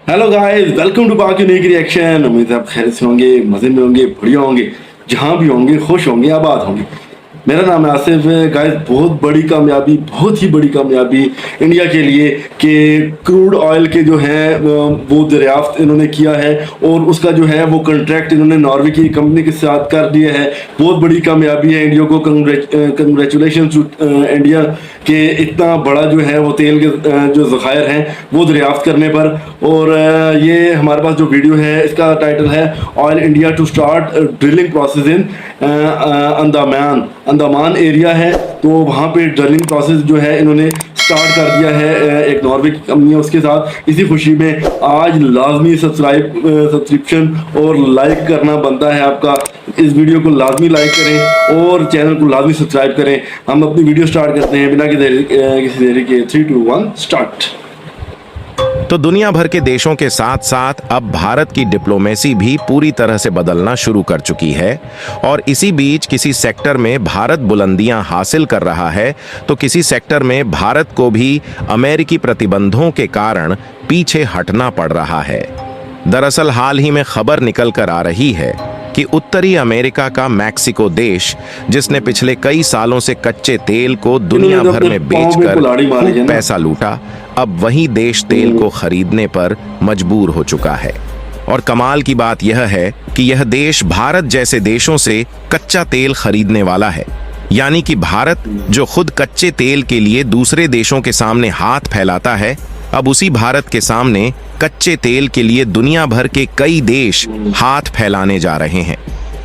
Hello guys, welcome to बाकी new reaction. उम्मीद है आप खैर से होंगे, मजे में होंगे, बढ़िया होंगे, जहां भी होंगे खुश होंगे, आबाद होंगे। मेरा नाम है आसिफ। गाइस, बहुत बड़ी कामयाबी, बहुत ही बड़ी कामयाबी इंडिया के लिए कि क्रूड ऑयल के जो है वो दरियाफ्त इन्होंने किया है और उसका जो है वो कॉन्ट्रैक्ट इन्होंने नॉर्वे की कंपनी के साथ कर दिया है। बहुत बड़ी कामयाबी है इंडिया को। कंग्रेचुलेशन टू इंडिया कि इतना बड़ा जो है वो तेल के जो ज़खायर हैं वो दरियाफ्त करने पर। और ये हमारे पास जो वीडियो है इसका टाइटल है oil India to start drilling process in Andaman area है। तो वहाँ पे ड्रिलिंग प्रोसेस जो है इन्होंने स्टार्ट कर दिया है एक नॉर्वे की कंपनी है उसके साथ। इसी खुशी में आज लाजमी सब्सक्रिप्शन और लाइक करना बनता है आपका। इस वीडियो को लाजमी लाइक करें और चैनल को लाजमी सब्सक्राइब करें। हम अपनी वीडियो स्टार्ट करते हैं बिना किसी देरी के। 3, 2, 1 स्टार्ट। तो दुनिया भर के देशों के साथ साथ अब भारत की डिप्लोमेसी भी पूरी तरह से बदलना शुरू कर चुकी है। और इसी बीच किसी सेक्टर में भारत बुलंदियां हासिल कर रहा है तो किसी सेक्टर में भारत को भी अमेरिकी प्रतिबंधों के कारण पीछे हटना पड़ रहा है। दरअसल हाल ही में खबर निकल कर आ रही है कि उत्तरी अमेरिका का मैक्सिको देश, जिसने पिछले कई सालों से कच्चे तेल को दुनिया भर में बेचकर खूब पैसा लूटा, अब वही देश तेल को खरीदने पर मजबूर हो चुका है। और कमाल की बात यह है कि यह देश भारत जैसे देशों से कच्चा तेल खरीदने वाला है। यानी कि भारत जो खुद कच्चे तेल के लिए दूसरे देशों के सामने हाथ फैलाता है, अब उसी भारत के सामने कच्चे तेल के लिए दुनिया भर के कई देश हाथ फैलाने जा रहे हैं।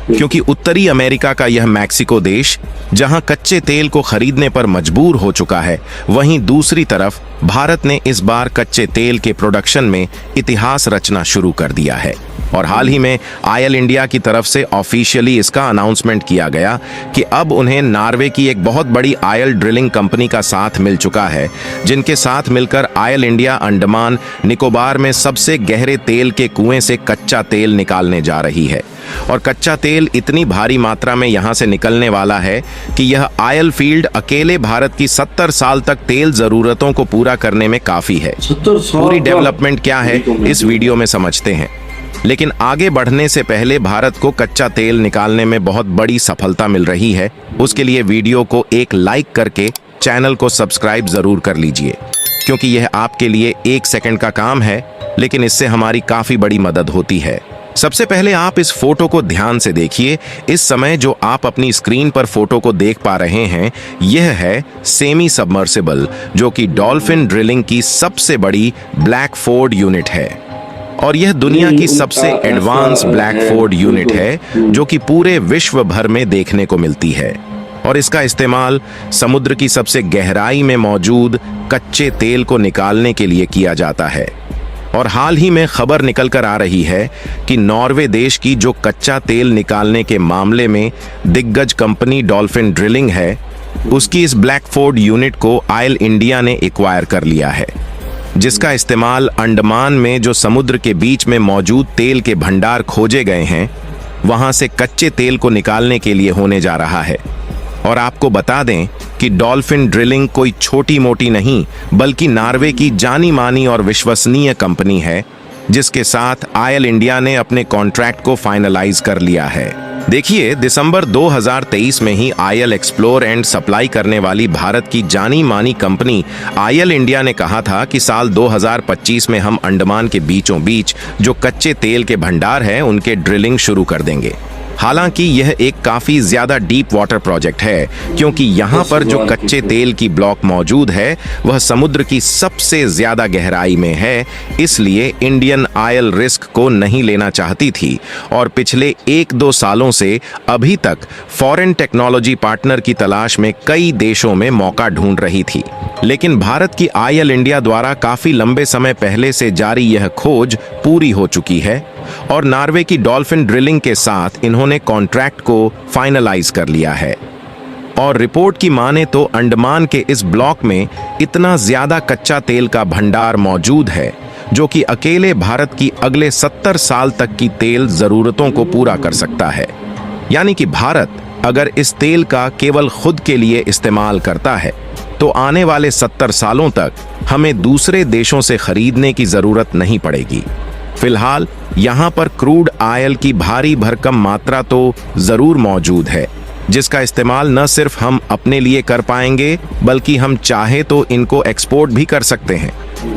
क्योंकि उत्तरी अमेरिका का यह मैक्सिको देश जहां कच्चे तेल को खरीदने पर मजबूर हो चुका है, वहीं दूसरी तरफ भारत ने इस बार कच्चे तेल के प्रोडक्शन में इतिहास रचना शुरू कर दिया है। और हाल ही में ऑयल इंडिया की तरफ से ऑफिशियली इसका अनाउंसमेंट किया गया कि अब उन्हें नॉर्वे की एक बहुत बड़ी ऑयल ड्रिलिंग कंपनी का साथ मिल चुका है, जिनके साथ मिलकर ऑयल इंडिया अंडमान निकोबार में सबसे गहरे तेल के कुएं से कच्चा तेल निकालने जा रही है। और कच्चा तेल इतनी भारी मात्रा में यहां से निकलने वाला है कि यह ऑयल फील्ड अकेले भारत की 70 साल तक तेल जरूरतों को पूरा करने में काफी है। पूरी डेवलपमेंट क्या है इस वीडियो में समझते हैं। लेकिन आगे बढ़ने से पहले भारत को कच्चा तेल निकालने में बहुत बड़ी सफलता मिल रही है। उसके लिए वीडियो को एक लाइक करके चैनल को सब्सक्राइब जरूर कर लीजिए, क्योंकि यह आपके लिए 1 सेकंड का काम है, लेकिन इससे हमारी काफी बड़ी मदद होती है। सबसे पहले आप इस फोटो को ध्यान से देखिए। इस समय जो आप अपनी स्क्रीन पर फोटो को देख पा रहे हैं, यह है सेमी सबमर्सिबल, जो कि डॉल्फिन ड्रिलिंग की सबसे बड़ी ब्लैकफोर्ड यूनिट है। और यह दुनिया की सबसे एडवांस ब्लैकफोर्ड यूनिट है जो कि पूरे विश्व भर में देखने को मिलती है। और इसका इस्तेमाल समुद्र की सबसे गहराई में मौजूद कच्चे तेल को निकालने के लिए किया जाता है। और हाल ही में खबर निकल कर आ रही है कि नॉर्वे देश की जो कच्चा तेल निकालने के मामले में दिग्गज कंपनी डॉल्फिन ड्रिलिंग है, उसकी इस ब्लैकफोर्ड यूनिट को ऑयल इंडिया ने एक्वायर कर लिया है, जिसका इस्तेमाल अंडमान में जो समुद्र के बीच में मौजूद तेल के भंडार खोजे गए हैं, वहां से कच्चे तेल को निकालने के लिए होने जा रहा है। और आपको बता दें कि डॉल्फिन ड्रिलिंग कोई छोटी मोटी नहीं, बल्कि नॉर्वे की जानी मानी और विश्वसनीय कंपनी है, जिसके साथ ऑयल इंडिया ने अपने कॉन्ट्रैक्ट को फाइनलाइज कर लिया है। देखिए, दिसंबर 2023 में ही ऑयल एक्सप्लोर एंड सप्लाई करने वाली भारत की जानी मानी कंपनी ऑयल इंडिया ने कहा था कि साल 2025 में हम अंडमान के बीचों बीच जो कच्चे तेल के भंडार हैं उनके ड्रिलिंग शुरू कर देंगे। हालांकि यह एक काफी ज्यादा डीप वाटर प्रोजेक्ट है, क्योंकि यहाँ पर जो कच्चे तेल की ब्लॉक मौजूद है वह समुद्र की सबसे ज्यादा गहराई में है। इसलिए इंडियन ऑयल रिस्क को नहीं लेना चाहती थी और पिछले 1-2 सालों से अभी तक फॉरेन टेक्नोलॉजी पार्टनर की तलाश में कई देशों में मौका ढूंढ रही थी। लेकिन भारत की ऑयल इंडिया द्वारा काफी लंबे समय पहले से जारी यह खोज पूरी हो चुकी है और नॉर्वे की डॉल्फिन ड्रिलिंग के साथ इन्होंने कॉन्ट्रैक्ट को फाइनलाइज कर लिया है। और रिपोर्ट की माने तो अंडमान के इस ब्लॉक में इतना ज्यादा कच्चा तेल का भंडार मौजूद है जो कि अकेले भारत की अगले 70 साल तक की तेल जरूरतों को पूरा कर सकता है। यानी कि भारत अगर इस तेल का केवल खुद के लिए इस्तेमाल करता है तो तो आने वाले 70 सालों तक हमें दूसरे देशों से खरीदने की जरूरत नहीं पड़ेगी। फिलहाल यहाँ पर क्रूड ऑयल की भारी भरकम मात्रा तो जरूर मौजूद है, जिसका इस्तेमाल न सिर्फ हम अपने लिए कर पाएंगे बल्कि हम चाहे तो इनको एक्सपोर्ट भी कर सकते हैं।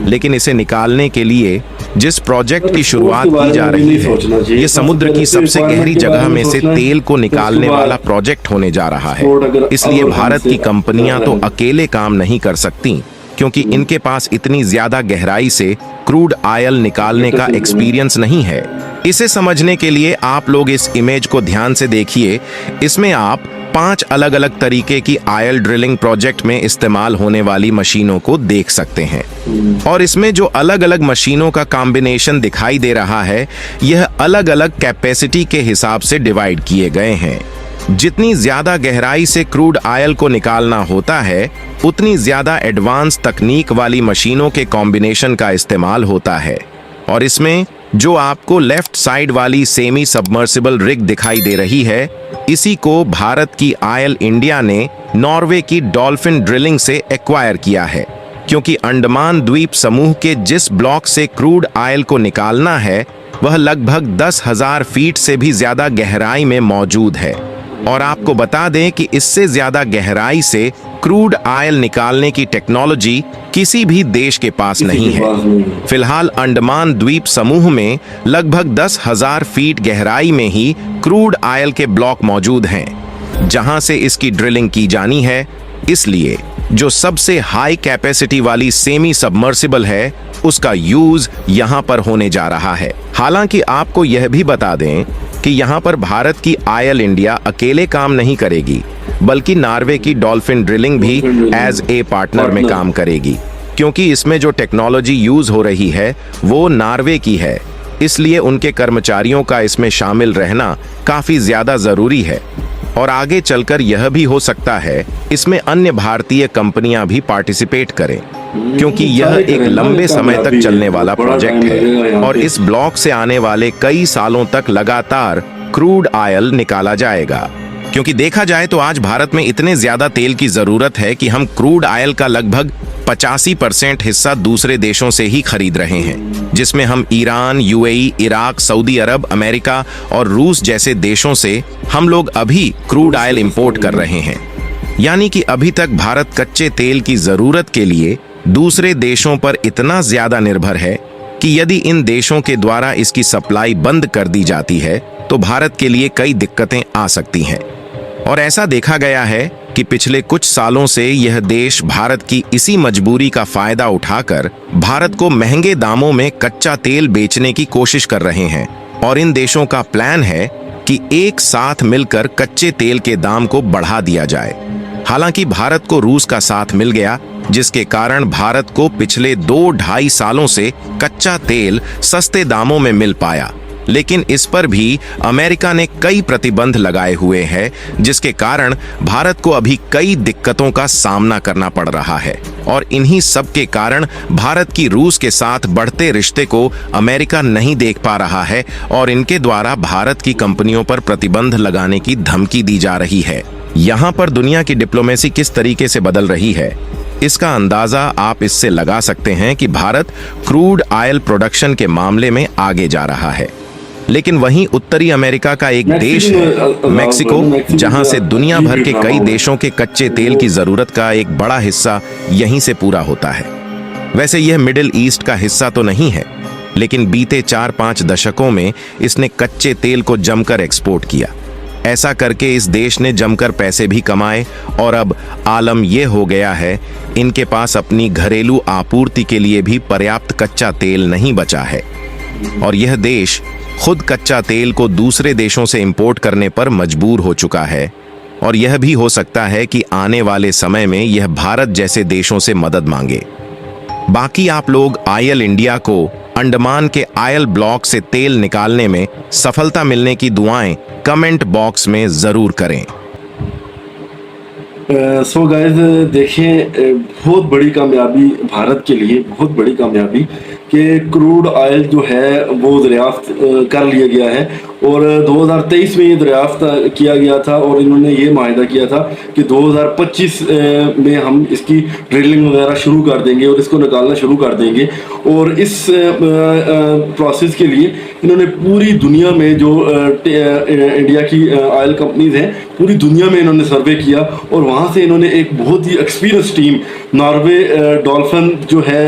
लेकिन इसे निकालने के लिए जिस प्रोजेक्ट की शुरुआत की जा रही है, ये समुद्र की सबसे गहरी जगह में से तेल को निकालने वाला प्रोजेक्ट होने जा रहा है। इसलिए भारत की कंपनियां तो अकेले काम नहीं कर सकती, क्योंकि इनके पास इतनी ज्यादा गहराई से क्रूड ऑयल निकालने का एक्सपीरियंस नहीं है। इसे समझने के लिए आप लोग इस इमेज को ध्यान से देखिए। इसमें आप 5 अलग अलग तरीके की ऑयल ड्रिलिंग प्रोजेक्ट में इस्तेमाल होने वाली मशीनों को देख सकते हैं। और इसमें जो अलग अलग मशीनों का कॉम्बिनेशन दिखाई दे रहा है, यह अलग अलग कैपेसिटी के हिसाब से डिवाइड किए गए हैं। जितनी ज्यादा गहराई से क्रूड ऑयल को निकालना होता है, उतनी ज्यादा एडवांस तकनीक वाली मशीनों के कॉम्बिनेशन का इस्तेमाल होता है। और इसमें जो आपको लेफ्ट साइड वाली सेमी सबमर्सिबल रिग दिखाई दे रही है, इसी को भारत की ऑयल इंडिया ने नॉर्वे की डॉल्फिन ड्रिलिंग से एक्वायर किया है, क्योंकि अंडमान द्वीप समूह के जिस ब्लॉक से क्रूड ऑयल को निकालना है, वह लगभग 10,000 फीट से भी ज्यादा गहराई में मौजूद है। और आपको बता दें कि इससे ज्यादा गहराई से क्रूड ऑयल निकालने की टेक्नोलॉजी किसी भी देश के पास नहीं है। फिलहाल अंडमान द्वीप समूह में लगभग 10,000 फीट गहराई में ही क्रूड ऑयल के ब्लॉक मौजूद हैं, जहां से इसकी ड्रिलिंग की जानी है। इसलिए जो सबसे हाई कैपेसिटी वाली सेमी सबमर्सिबल है, उसका यूज यहां पर होने जा रहा है। हालांकि आपको यह भी बता दें कि यहां पर भारत की ऑयल इंडिया अकेले काम नहीं करेगी, बल्कि नॉर्वे की डॉल्फिन ड्रिलिंग भी एज ए पार्टनर में काम करेगी, क्योंकि इसमें जो टेक्नोलॉजी यूज हो रही है वो नॉर्वे की है। इसलिए उनके कर्मचारियों का इसमें शामिल रहना काफी ज्यादा जरूरी है। और आगे चलकर यह भी हो सकता है इसमें अन्य भारतीय कंपनियां भी पार्टिसिपेट करें, क्योंकि यह एक लंबे समय तक चलने वाला प्रोजेक्ट है और इस ब्लॉक से आने वाले कई सालों तक लगातार क्रूड ऑयल निकाला जाएगा। क्योंकि देखा जाए तो आज भारत में इतने ज्यादा तेल की जरूरत है कि हम क्रूड ऑयल का लगभग 85% हिस्सा दूसरे देशों से ही खरीद रहे हैं, जिसमें हम ईरान, यूएई, इराक, सऊदी अरब, अमेरिका और रूस जैसे देशों से हम लोग अभी क्रूड ऑयल इंपोर्ट कर रहे हैं। यानी कि अभी तक भारत कच्चे तेल की जरूरत के लिए दूसरे देशों पर इतना ज्यादा निर्भर है कि यदि इन देशों के द्वारा इसकी सप्लाई बंद कर दी जाती है तो भारत के लिए कई दिक्कतें आ सकती हैं। और ऐसा देखा गया है कि पिछले कुछ सालों से यह देश भारत की इसी मजबूरी का फायदा उठाकर भारत को महंगे दामों में कच्चा तेल बेचने की कोशिश कर रहे हैं। और इन देशों का प्लान है कि एक साथ मिलकर कच्चे तेल के दाम को बढ़ा दिया जाए। हालांकि भारत को रूस का साथ मिल गया, जिसके कारण भारत को पिछले 2-2.5 सालों से कच्चा तेल सस्ते दामों में मिल पाया। लेकिन इस पर भी अमेरिका ने कई प्रतिबंध लगाए हुए हैं, जिसके कारण भारत को अभी कई दिक्कतों का सामना करना पड़ रहा है। और इन्हीं सब के कारण भारत की रूस के साथ बढ़ते रिश्ते को अमेरिका नहीं देख पा रहा है और इनके द्वारा भारत की कंपनियों पर प्रतिबंध लगाने की धमकी दी जा रही है। यहाँ पर दुनिया की डिप्लोमेसी किस तरीके से बदल रही है, इसका अंदाजा आप इससे लगा सकते हैं कि भारत क्रूड ऑयल प्रोडक्शन के मामले में आगे जा रहा है। लेकिन वहीं उत्तरी अमेरिका का एक देश है मैक्सिको, जहां से दुनिया भर के कई देशों के कच्चे तेल की जरूरत का एक बड़ा हिस्सा यहीं से पूरा होता है। वैसे यह मिडिल ईस्ट का हिस्सा तो नहीं है, लेकिन बीते 4-5 दशकों में इसने कच्चे तेल को जमकर एक्सपोर्ट किया। ऐसा करके इस देश ने जमकर पैसे भी कमाए और अब आलम यह हो गया है, इनके पास अपनी घरेलू आपूर्ति के लिए भी पर्याप्त कच्चा तेल नहीं बचा है। और यह देश खुद कच्चा तेल को दूसरे देशों से इंपोर्ट करने पर मजबूर हो चुका है। और यह भी हो सकता है कि आने वाले समय में यह भारत जैसे देशों से मदद मांगे। बाकी आप लोग ऑयल इंडिया को अंडमान के ऑयल ब्लॉक से तेल निकालने में सफलता मिलने की दुआएं कमेंट बॉक्स में जरूर करें। सो गाइस, देखिए बहुत बड़ी कामयाबी भारत के लिए, बहुत बड़ी कामयाबी कि क्रूड ऑयल जो है वो दरियाफ्त कर लिया गया है और 2023 में ये दरियाफ्त किया गया था और इन्होंने ये माहिदा किया था कि 2025 में हम इसकी ड्रिलिंग वगैरह शुरू कर देंगे और इसको निकालना शुरू कर देंगे। और इस प्रोसेस के लिए इन्होंने पूरी दुनिया में जो इंडिया की ऑयल कंपनीज हैं पूरी दुनिया में इन्होंने सर्वे किया और वहाँ से इन्होंने एक बहुत ही एक्सपीरियंस टीम नॉर्वे डॉल्फिन जो है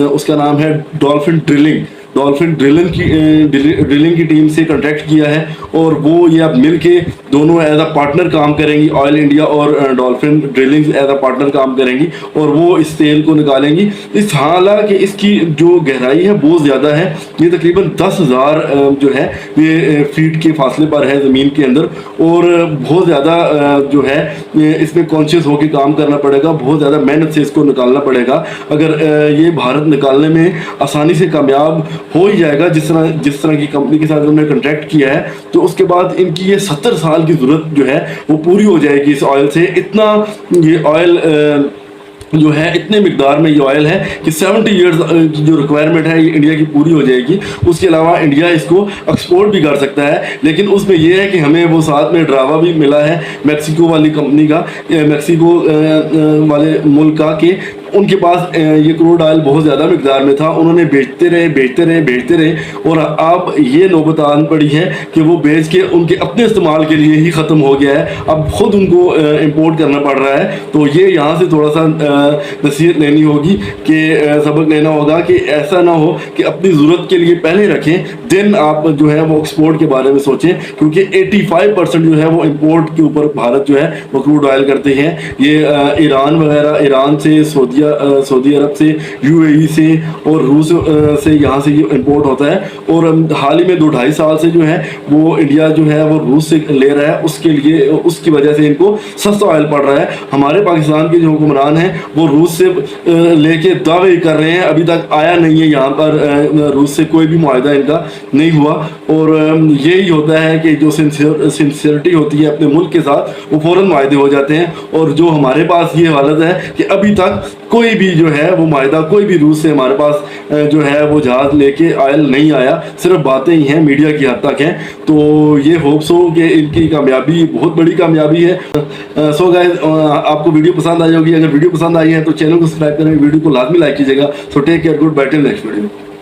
उसका नाम है डॉल्फिन ड्रिलिंग की टीम से कॉन्टैक्ट किया है और वो ये अब मिल के दोनों एज अ पार्टनर काम करेंगी। ऑयल इंडिया और Dolphin drilling as a partner काम करेंगी और वो इस तेल को निकालेंगी। इस हालांकि इसकी जो गहराई है बहुत ज़्यादा है, ये तकरीबन 10,000 जो है ये फीट के फासले पर है ज़मीन के अंदर और बहुत ज़्यादा जो है इसमें कॉन्शियस होकर काम करना पड़ेगा, बहुत ज़्यादा मेहनत से इसको निकालना पड़ेगा। अगर ये भारत निकालने में आसानी से कामयाब हो ही जाएगा जिस तरह की कंपनी के साथ उन्होंने कॉन्ट्रैक्ट किया है, तो उसके बाद इनकी ये 70 साल की ज़रूरत जो है वो पूरी हो जाएगी इस ऑयल से। इतना ये ऑयल जो है इतने मिकदार में ये ऑयल है कि 70 ईयर्स की जो रिक्वायरमेंट है ये इंडिया की पूरी हो जाएगी। उसके अलावा इंडिया इसको एक्सपोर्ट भी कर सकता है, लेकिन उसमें ये है कि हमें वो साथ में ड्रावा भी मिला है मैक्सिको वाली कंपनी का, मैक्सिको वाले मुल्क का, कि उनके पास ये क्रूड ऑयल बहुत ज़्यादा मिकदार में था। उन्होंने बेचते रहे और अब ये नौबत आन पड़ी है कि वो बेच के उनके अपने इस्तेमाल के लिए ही ख़त्म हो गया है, अब ख़ुद उनको इंपोर्ट करना पड़ रहा है। तो ये यहाँ से थोड़ा सा नसीहत लेनी होगी कि सबक लेना होगा कि ऐसा ना हो कि अपनी ज़रूरत के लिए पहले रखें, देन आप जो है वो एक्सपोर्ट के बारे में सोचें, क्योंकि 85% जो है वो इंपोर्ट के ऊपर भारत जो है वो क्रूड ऑयल करते हैं। ये ईरान वगैरह, ईरान से, सऊदी अरब से, यूएई से और रूस से यहाँ से ये इंपोर्ट होता है। और हाल ही में 2-2.5 साल से जो है वो इंडिया जो है वो रूस से ले रहा है, उसके लिए उसकी वजह से इनको सस्ता ऑयल पड़ रहा है। हमारे पाकिस्तान के जो हुक्मरान हैं वो रूस से लेके दावे कर रहे हैं, अभी तक आया नहीं है यहाँ पर रूस से कोई भी मुआहदा इनका नहीं हुआ। और यही होता है कि जो सिंसियरिटी होती है अपने मुल्क के साथ वो फ़ौरन मुआहदे हो जाते हैं। और जो हमारे पास ये हालत है कि अभी तक कोई भी जो है वो मुआहदा, कोई भी रूस से हमारे पास जो है वो जहाज़ लेके ऑयल नहीं आया, सिर्फ बातें ही हैं, मीडिया की हद तक हैं। तो ये होप्स हो कि इनकी कामयाबी बहुत बड़ी कामयाबी है। सो गाइस, आपको वीडियो पसंद आई होगी, अगर वीडियो पसंद आई है तो चैनल को सब्सक्राइब करें, वीडियो को लाजमी लाइक कीजिएगा। So take care, good bye, till next video.